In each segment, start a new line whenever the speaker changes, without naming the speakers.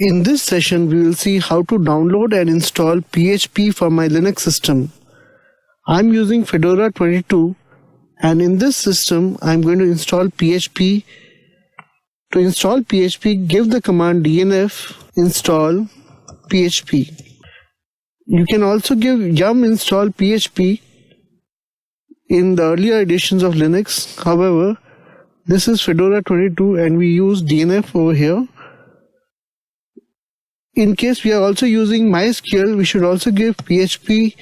In this session, we will see how to download and install PHP for my Linux system. I'm using Fedora 22, and in this system, I'm going to install PHP. To install PHP, give the command dnf install PHP. You can also give yum install PHP in the earlier editions of Linux. However, this is Fedora 22 and we use dnf over here. In case we are also using MySQL, we should also give PHP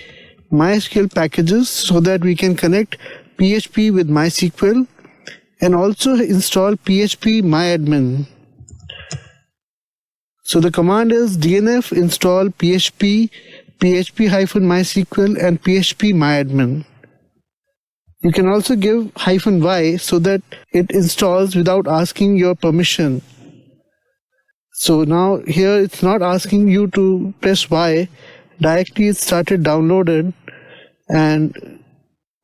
MySQL packages so that we can connect PHP with MySQL and also install PHP myadmin. So the command is dnf install PHP, PHP-MySQL and PHP myadmin. You can also give -y so that it installs without asking your permission. So now here it's not asking you to press Y, directly it started downloaded, and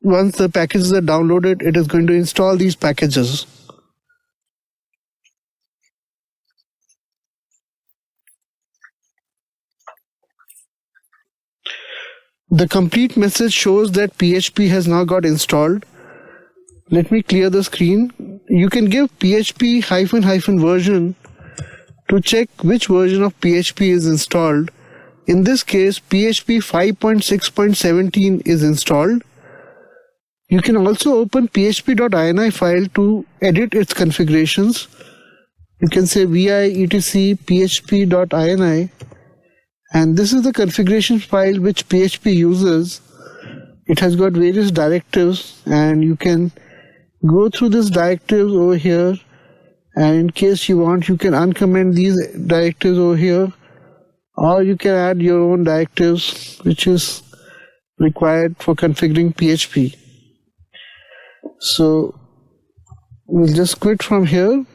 once the packages are downloaded, it is going to install these packages. The complete message shows that PHP has now got installed. Let me clear the screen. You can give PHP --version to check which version of PHP is installed. In this case, PHP 5.6.17 is installed. You can also open php.ini file to edit its configurations. You can say vi etc php.ini, and this is the configuration file which PHP uses. It has got various directives, and you can go through these directives over here, and in case you want, you can uncomment these directives over here, or you can add your own directives which is required for configuring PHP. So we'll just quit from here.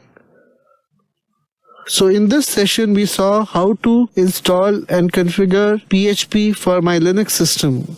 So in this session we saw how to install and configure PHP for my Linux system.